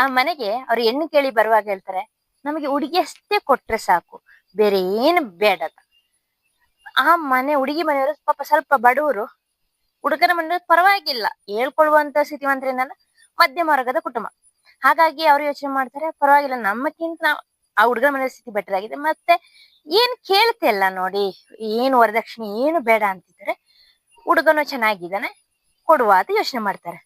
ಆ ಮನೆಗೆ ಅವ್ರು ಹೆಣ್ಣು ಕೇಳಿ ಬರುವಾಗ ಹೇಳ್ತಾರೆ, ನಮಗೆ ಹುಡುಗಿ ಅಷ್ಟೇ ಕೊಟ್ರೆ ಸಾಕು, ಬೇರೆ ಏನು ಬೇಡ. ಆ ಮನೆ ಹುಡುಗಿ ಮನೆಯವರು ಪಾಪ ಸ್ವಲ್ಪ ಬಡವರು, ಹುಡುಗನ ಮನೆಯವರು ಪರವಾಗಿಲ್ಲ, ಹೇಳ್ಕೊಳ್ಳುವಂತ ಸ್ಥಿತಿವಂತರೇನಲ್ಲ, ಮಧ್ಯಮ ವರ್ಗದ ಕುಟುಂಬ. ಹಾಗಾಗಿ ಅವ್ರು ಯೋಚನೆ ಮಾಡ್ತಾರೆ, ಪರವಾಗಿಲ್ಲ, ನಮ್ಮಕ್ಕಿಂತ ಆ ಹುಡುಗನ ಮನೆ ಸ್ಥಿತಿ ಬೆಟರ್ ಆಗಿದೆ, ಮತ್ತೆ ಏನ್ ಕೇಳ್ತಿಲ್ಲ ನೋಡಿ, ಏನು ವರದಕ್ಷಿಣೆ ಏನು ಬೇಡ ಅಂತಿದ್ದಾರೆ, ಹುಡುಗನು ಚೆನ್ನಾಗಿದ್ದಾನೆ ಕೊಡುವ ಅಂತ ಯೋಚನೆ ಮಾಡ್ತಾರೆ.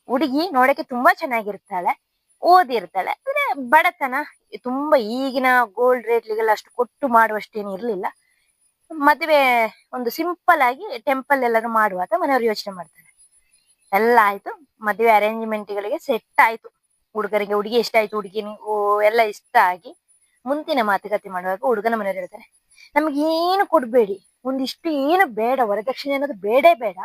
ಹುಡುಗಿ ನೋಡಕ್ಕೆ ತುಂಬಾ ಚೆನ್ನಾಗಿರ್ತಾಳೆ, ಓದಿರ್ತಾಳೆ, ಅಂದ್ರೆ ಬಡತನ ತುಂಬಾ ಈಗಿನ ಗೋಲ್ಡ್ ರೇಟ್ಲಿಗೆಲ್ಲ ಅಷ್ಟು ಕೊಟ್ಟು ಮಾಡುವಷ್ಟೇನು ಇರ್ಲಿಲ್ಲ. ಮದುವೆ ಒಂದು ಸಿಂಪಲ್ ಆಗಿ ಟೆಂಪಲ್ ಎಲ್ಲರೂ ಮಾಡುವ ಅಂತ ಮನೆಯವರು ಯೋಚನೆ ಮಾಡ್ತಾರೆ. ಎಲ್ಲ ಆಯ್ತು, ಮದುವೆ ಅರೇಂಜ್ಮೆಂಟ್ಗಳಿಗೆ ಸೆಟ್ ಆಯ್ತು. ಹುಡುಗರಿಗೆ ಹುಡುಗಿ ಇಷ್ಟ ಆಯ್ತು, ಹುಡುಗಿನಿಗೂ ಎಲ್ಲ ಇಷ್ಟ ಆಗಿ ಮುಂದಿನ ಮಾತುಕತೆ ಮಾಡುವಾಗ ಹುಡುಗನ ಮನೆಯವರು ಹೇಳ್ತಾರೆ, ನಮ್ಗೆ ಏನು ಕೊಡ್ಬೇಡಿ, ಒಂದಿಷ್ಟು ಏನು ಬೇಡ, ವರದಕ್ಷಿಣೆ ಅನ್ನೋದು ಬೇಡೇ ಬೇಡ.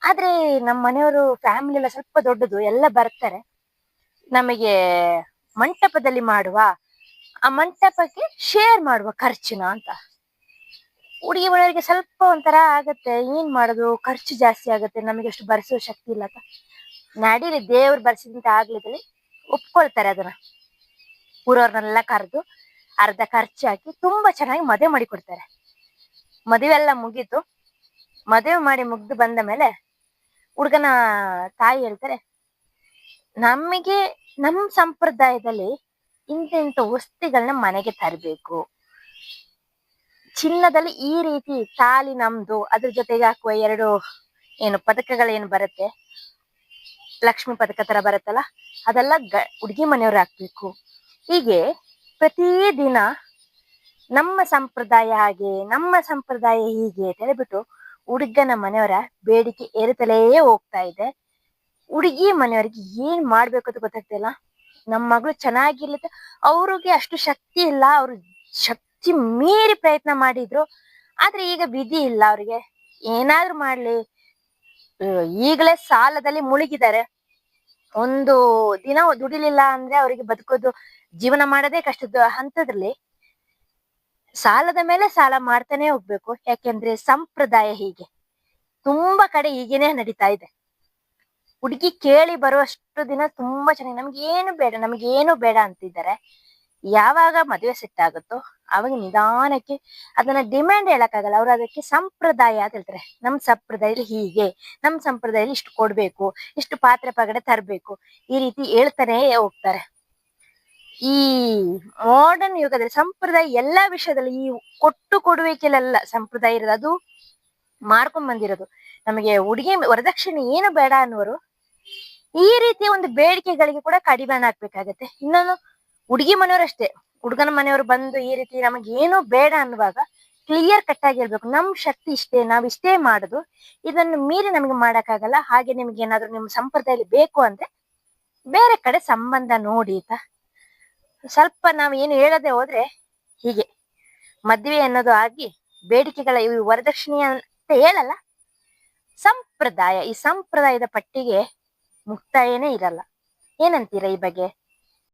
ಆದ್ರೆ ನಮ್ಮ ಮನೆಯವರು ಫ್ಯಾಮಿಲಿ ಎಲ್ಲ ಸ್ವಲ್ಪ ದೊಡ್ಡದು, ಎಲ್ಲ ಬರ್ತಾರೆ, ನಮಗೆ ಮಂಟಪದಲ್ಲಿ ಮಾಡುವ, ಆ ಮಂಟಪಕ್ಕೆ ಶೇರ್ ಮಾಡುವ ಖರ್ಚಿನ ಅಂತ. ಹುಡುಗಿ ಮನೆಯವರಿಗೆ ಸ್ವಲ್ಪ ಒಂಥರ ಆಗತ್ತೆ, ಏನ್ ಮಾಡೋದು, ಖರ್ಚು ಜಾಸ್ತಿ ಆಗತ್ತೆ, ನಮಗೆ ಅಷ್ಟು ಭರಿಸೋ ಶಕ್ತಿ ಇಲ್ಲ ಅಂತ. ನಡೀಲಿ, ದೇವ್ರು ಬರ್ಸಿದಂತ ಆಗ್ಲಿದಲ್ಲಿ ಒಪ್ಕೊಳ್ತಾರೆ ಅದನ್ನ. ಊರವ್ರನ್ನೆಲ್ಲ ಕರೆದು ಅರ್ಧ ಖರ್ಚು ಹಾಕಿ ತುಂಬಾ ಚೆನ್ನಾಗಿ ಮದುವೆ ಮಾಡಿ ಕೊಡ್ತಾರೆ. ಮದುವೆ ಎಲ್ಲ ಮುಗೀತು. ಮದುವೆ ಮಾಡಿ ಮುಗ್ದು ಬಂದ ಮೇಲೆ ಹುಡುಗನ ತಾಯಿ ಹೇಳ್ತಾರೆ, ನಮಗೆ ನಮ್ಮ ಸಂಪ್ರದಾಯದಲ್ಲಿ ಇಂಥ ವಸ್ತುಗಳನ್ನ ಮನೆಗೆ ತರಬೇಕು, ಚಿನ್ನದಲ್ಲಿ ಈ ರೀತಿ ತಾಲಿ ನಮ್ದು, ಅದ್ರ ಜೊತೆಗೆ ಹಾಕುವ 2 ಏನು ಪದಕಗಳೇನು ಬರುತ್ತೆ, ಲಕ್ಷ್ಮಿ ಪದಕ ತರ ಬರುತ್ತಲ್ಲ, ಅದೆಲ್ಲ ಹುಡುಗಿ ಮನೆಯವ್ರು ಹಾಕ್ಬೇಕು. ಹೀಗೆ ಪ್ರತಿದಿನ ನಮ್ಮ ಸಂಪ್ರದಾಯ ಹಾಗೆ, ನಮ್ಮ ಸಂಪ್ರದಾಯ ಹೀಗೆ ತಿಳಿಬಿಟ್ಟು ಹುಡುಗನ ಮನೆಯವರ ಬೇಡಿಕೆ ಏರುತ್ತಲೇ ಹೋಗ್ತಾ ಇದೆ. ಹುಡುಗಿ ಮನೆಯವರಿಗೆ ಏನ್ ಮಾಡ್ಬೇಕು ಅಂತ ಗೊತ್ತಾಗ್ತಿಲ್ಲ. ನಮ್ಮ ಮಗಳು ಚೆನ್ನಾಗಿರ್ಲಿಕ್ಕೆ ಅವ್ರಿಗೆ ಅಷ್ಟು ಶಕ್ತಿ ಇಲ್ಲ, ಅವ್ರು ಶಕ್ತಿ ಮೀರಿ ಪ್ರಯತ್ನ ಮಾಡಿದ್ರು, ಆದ್ರೆ ಈಗ ವಿಧಿ ಇಲ್ಲ ಅವ್ರಿಗೆ, ಏನಾದ್ರೂ ಮಾಡ್ಲಿ. ಈಗಲೇ ಸಾಲದಲ್ಲಿ ಮುಳುಗಿದ್ದಾರೆ. ಒಂದು ದಿನ ದುಡಿಲಿಲ್ಲ ಅಂದ್ರೆ ಅವರಿಗೆ ಬದುಕೋದು, ಜೀವನ ಮಾಡೋದೇ ಕಷ್ಟದ ಹಂತದಲ್ಲಿ ಸಾಲದ ಮೇಲೆ ಸಾಲ ಮಾಡ್ತಾನೆ ಹೋಗ್ಬೇಕು. ಯಾಕೆಂದ್ರೆ ಸಂಪ್ರದಾಯ ಹೀಗೆ, ತುಂಬಾ ಕಡೆ ಹೀಗೇನೆ ನಡೀತಾ ಇದೆ. ಹುಡುಗಿ ಕೇಳಿ ಬರುವಷ್ಟು ದಿನ ತುಂಬಾ ಚೆನ್ನಾಗಿ ನಮ್ಗೆ ಏನು ಬೇಡ ಅಂತಿದ್ದಾರೆ. ಯಾವಾಗ ಮದುವೆ ಸೆಟ್ ಆಗುತ್ತೋ ಅವಾಗ ನಿಧಾನಕ್ಕೆ ಅದನ್ನ ಡಿಮ್ಯಾಂಡ್ ಹೇಳಕ್ಕಾಗಲ್ಲ, ಅವ್ರು ಅದಕ್ಕೆ ಸಂಪ್ರದಾಯ ಅಂತ ಹೇಳ್ತಾರೆ. ನಮ್ ಸಂಪ್ರದಾಯದಲ್ಲಿ ಹೀಗೆ, ನಮ್ ಸಂಪ್ರದಾಯದಲ್ಲಿ ಇಷ್ಟು ಕೊಡ್ಬೇಕು, ಇಷ್ಟು ಪಾತ್ರೆ ಪಗಡೆ ತರ್ಬೇಕು, ಈ ರೀತಿ ಹೇಳ್ತಾನೆ ಹೋಗ್ತಾರೆ. ಈ ಮಾಡರ್ನ್ ಯುಗದಲ್ಲಿ ಸಂಪ್ರದಾಯ ಎಲ್ಲಾ ವಿಷಯದಲ್ಲಿ, ಈ ಕೊಟ್ಟು ಕೊಡುವಿಕೆಲೆಲ್ಲ ಸಂಪ್ರದಾಯ ಇರೋದು, ಅದು ಮಾಡ್ಕೊಂಡ್ ಬಂದಿರೋದು. ನಮಗೆ ಹುಡುಗಿ ವರದಕ್ಷಿಣೆ ಏನು ಬೇಡ ಅನ್ನೋರು ಈ ರೀತಿಯ ಒಂದು ಬೇಡಿಕೆಗಳಿಗೆ ಕೂಡ ಕಡಿವಾಣ ಹಾಕ್ಬೇಕಾಗತ್ತೆ. ಇನ್ನೊಂದು, ಹುಡುಗಿ ಮನೆಯವ್ರಷ್ಟೇ, ಹುಡುಗನ ಮನೆಯವರು ಬಂದು ಈ ರೀತಿ ನಮಗೆ ಏನು ಬೇಡ ಅನ್ನುವಾಗ ಕ್ಲಿಯರ್ ಕಟ್ ಆಗಿ ಹೇಳ್ಬೇಕು, ನಮ್ ಶಕ್ತಿ ಇಷ್ಟೇ, ನಾವ್ ಇಷ್ಟೇ ಮಾಡುದು, ಇದನ್ನು ಮೀರಿ ನಮಗೆ ಮಾಡಕ್ಕಾಗಲ್ಲ. ಹಾಗೆ ನಿಮ್ಗೆ ಏನಾದ್ರು ನಿಮ್ ಸಂಪ್ರದಾಯದಲ್ಲಿ ಬೇಕು ಅಂದ್ರೆ ಬೇರೆ ಕಡೆ ಸಂಬಂಧ ನೋಡಿ ಅಂತ ಸ್ವಲ್ಪ ನಾವ್ ಏನು ಹೇಳದೆ ಹೋದ್ರೆ ಹೀಗೆ ಮದ್ವೆ ಅನ್ನೋದು ಆಗಿ ಬೇಡಿಕೆಗಳ ಇವು ವರದಕ್ಷಿಣೆ ಅಂತ ಹೇಳಲ್ಲ, ಸಂಪ್ರದಾಯ, ಈ ಸಂಪ್ರದಾಯದ ಪಟ್ಟಿಗೆ ಮುಕ್ತಾಯನೇ ಇರಲ್ಲ. ಏನಂತೀರಾ ಈ ಬಗ್ಗೆ?